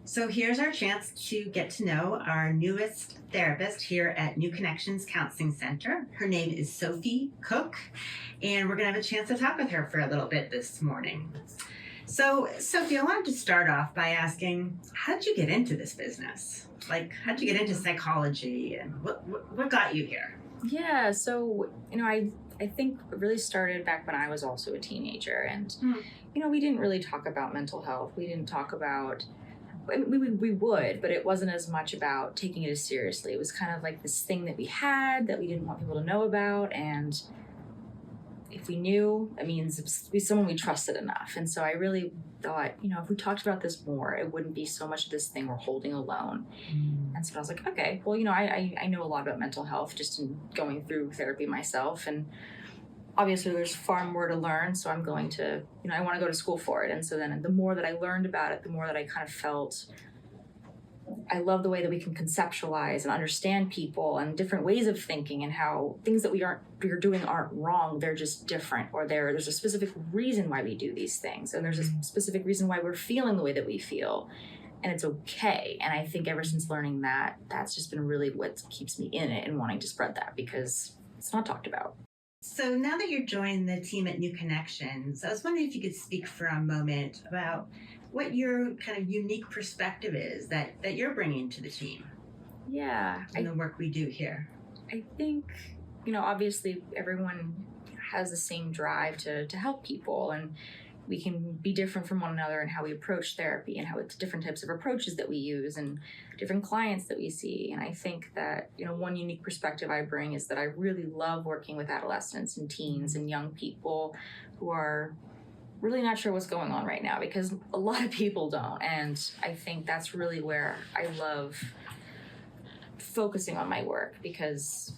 So here's our chance to get to know our newest therapist here at New Connections Counseling Center. Her name is Sophie Koch, and we're going to have a chance to talk with her for a little bit this morning. So, Sophie, I wanted to start off by asking, how did you get into this business? Like, how did you get into psychology, and what got you here? Yeah, so, I think it really started back when I was also a teenager, and, we didn't really talk about mental health. We didn't talk about, we would, but it wasn't as much about taking it as seriously. It was kind of like this thing that we had that we didn't want people to know about, and if we knew, it means it's be someone we trusted enough. And so I really thought, if we talked about this more, it wouldn't be so much of this thing we're holding alone. And so I was like, okay, well, I know a lot about mental health just in going through therapy myself. And obviously there's far more to learn. So I'm going to, I want to go to school for it. And so then the more that I learned about it, the more that I kind of felt I love the way that we can conceptualize and understand people and different ways of thinking, and how things that we're doing aren't wrong. They're just different, or there's a specific reason why we do these things. And there's a specific reason why we're feeling the way that we feel. And it's okay. And I think ever since learning that, that's just been really what keeps me in it and wanting to spread that, because it's not talked about. So now that you're joining the team at New Connections, I was wondering if you could speak for a moment about what your kind of unique perspective is that you're bringing to the team. Yeah. And the work we do here. I think, obviously everyone has the same drive to help people, and we can be different from one another in how we approach therapy and how it's different types of approaches that we use and different clients that we see. And I think that, one unique perspective I bring is that I really love working with adolescents and teens and young people who are really not sure what's going on right now, because a lot of people don't. And I think that's really where I love focusing on my work, because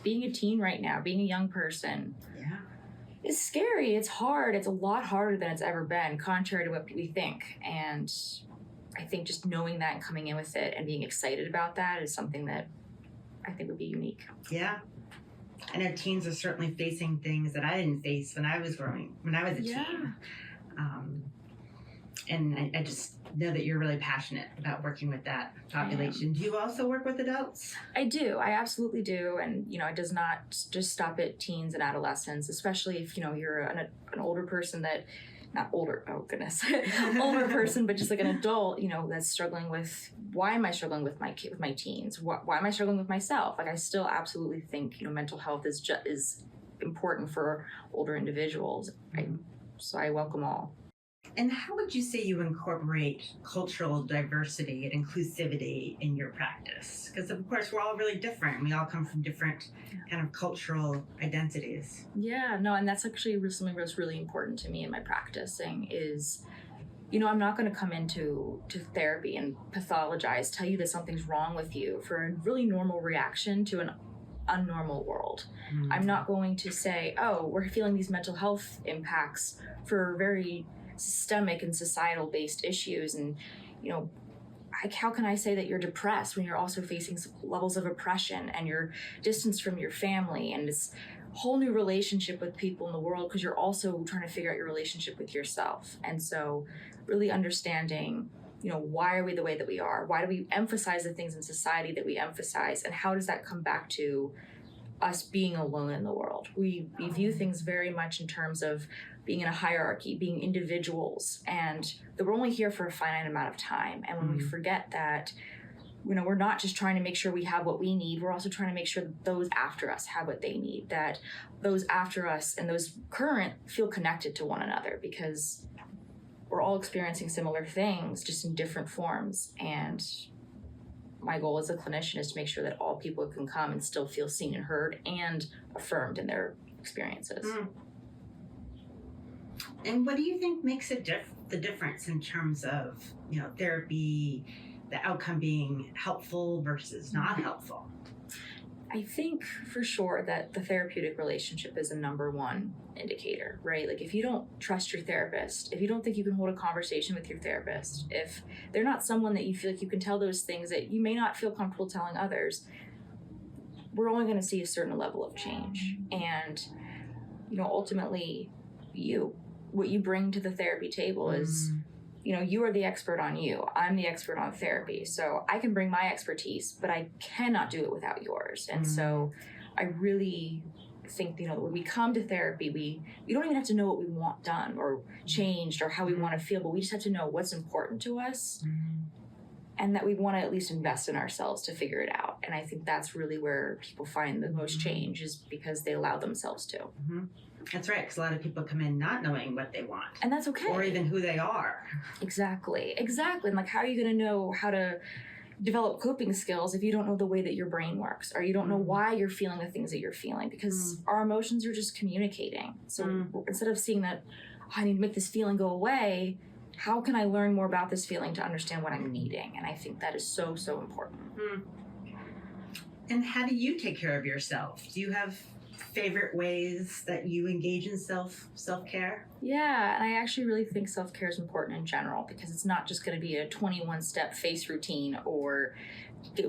being a teen right now, being a young person, it's scary. It's hard. It's a lot harder than it's ever been, contrary to what we think. And I think just knowing that and coming in with it and being excited about that is something that I think would be unique. Yeah. I know teens are certainly facing things that I didn't face when I was a teen. And I just know that you're really passionate about working with that population. Do you also work with adults? I do. I absolutely do. And, it does not just stop at teens and adolescents, especially if, you're an older person that, not older, oh goodness, older person, but just like an adult, that's struggling with, why am I struggling with my teens? Why am I struggling with myself? Like, I still absolutely think, mental health is important for older individuals. So I welcome all. And how would you say you incorporate cultural diversity and inclusivity in your practice? Because, of course, we're all really different. We all come from different kind of cultural identities. Yeah, no, and that's actually something that's really important to me in my practicing is, I'm not going to come into therapy and pathologize, tell you that something's wrong with you for a really normal reaction to an unnormal world. I'm not going to say, oh, we're feeling these mental health impacts for very systemic and societal based issues, and how can I say that you're depressed when you're also facing levels of oppression and you're distanced from your family and this whole new relationship with people in the world, because you're also trying to figure out your relationship with yourself. And so really understanding, why are we the way that we are? Why do we emphasize the things in society that we emphasize, and how does that come back to us being alone in the world? We view things very much in terms of being in a hierarchy, being individuals, and that we're only here for a finite amount of time. And when we forget that, we're not just trying to make sure we have what we need, we're also trying to make sure that those after us have what they need, that those after us and those current feel connected to one another, because we're all experiencing similar things, just in different forms. And my goal as a clinician is to make sure that all people can come and still feel seen and heard and affirmed in their experiences. And what do you think makes the difference in terms of, therapy, the outcome being helpful versus not helpful? I think for sure that the therapeutic relationship is a number one indicator, right? Like, if you don't trust your therapist, if you don't think you can hold a conversation with your therapist, if they're not someone that you feel like you can tell those things that you may not feel comfortable telling others, we're only going to see a certain level of change. And, ultimately what you bring to the therapy table is, you are the expert on you. I'm the expert on therapy. So I can bring my expertise, but I cannot do it without yours. And so I really think, when we come to therapy, we don't even have to know what we want done or changed or how we want to feel, but we just have to know what's important to us and that we want to at least invest in ourselves to figure it out. And I think that's really where people find the most change, is because they allow themselves to. That's right, because a lot of people come in not knowing what they want. And that's okay. Or even who they are. Exactly. And like, how are you going to know how to develop coping skills if you don't know the way that your brain works, or you don't know why you're feeling the things that you're feeling? Because our emotions are just communicating. So instead of seeing that, I need to make this feeling go away, how can I learn more about this feeling to understand what I'm needing? And I think that is so, so important. And how do you take care of yourself? Do you have favorite ways that you engage in self-care? Yeah, and I actually really think self-care is important in general, because it's not just going to be a 21-step face routine or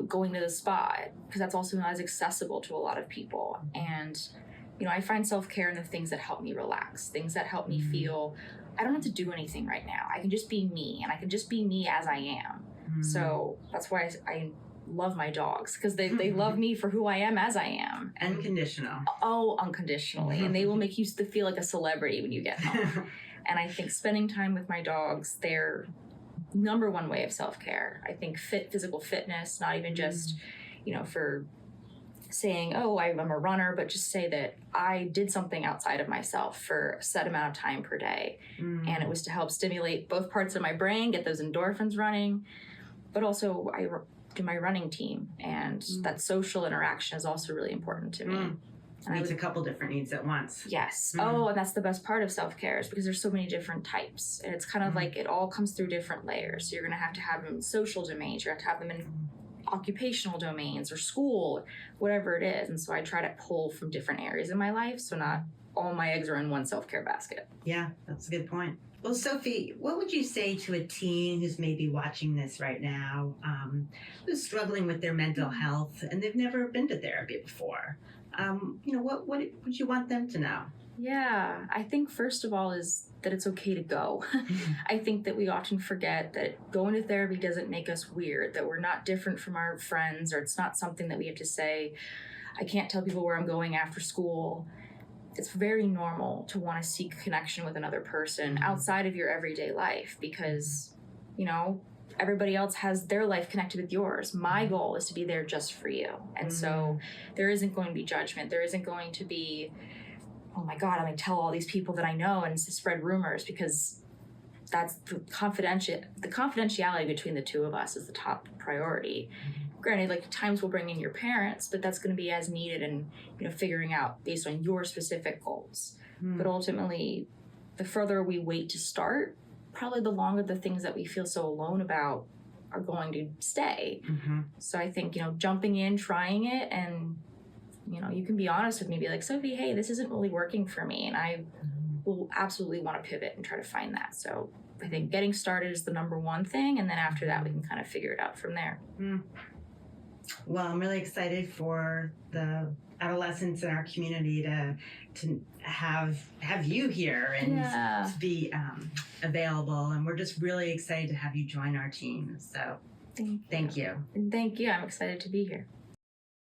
going to the spa, because that's also not as accessible to a lot of people. And, I find self-care in the things that help me relax, things that help me feel I don't have to do anything right now. I can just be me, and I can just be me as I am. So that's why I love my dogs, because they love me for who I am as I am. Unconditional. Oh, unconditionally. And they will make you feel like a celebrity when you get home. And I think spending time with my dogs, they're number one way of self-care. I think physical fitness, not even just, for saying, oh, I'm a runner, but just say that I did something outside of myself for a set amount of time per day. And it was to help stimulate both parts of my brain, get those endorphins running, but also I do my running team, and that social interaction is also really important to me. Meets a couple different needs at once. Yes. Oh, and that's the best part of self-care, is because there's so many different types. And it's kind of like it all comes through different layers. So you're going to have them in social domains. You're going to have them in occupational domains or school, whatever it is. And so I try to pull from different areas in my life, so not all my eggs are in one self-care basket. Yeah, that's a good point. Well, Sophie, what would you say to a teen who's maybe watching this right now, who's struggling with their mental health and they've never been to therapy before? What would you want them to know? Yeah, I think first of all is that it's okay to go. I think that we often forget that going to therapy doesn't make us weird, that we're not different from our friends, or it's not something that we have to say, I can't tell people where I'm going after school. It's very normal to want to seek connection with another person outside of your everyday life, because, everybody else has their life connected with yours. My goal is to be there just for you. And so there isn't going to be judgment. There isn't going to be, oh my God, I'm going to tell all these people that I know and spread rumors, because that's the confidentiality between the two of us is the top priority. Granted, like, times will bring in your parents, but that's going to be as needed, and figuring out based on your specific goals. But ultimately, the further we wait to start, probably the longer the things that we feel so alone about are going to stay. So I think, jumping in, trying it, and you can be honest with me, be like, Sophie, hey, this isn't really working for me, and I will absolutely want to pivot and try to find that. So I think getting started is the number one thing, and then after that we can kind of figure it out from there. Well, I'm really excited for the adolescents in our community to have you here and to be available, and we're just really excited to have you join our team. So thank you. Thank you. I'm excited to be here.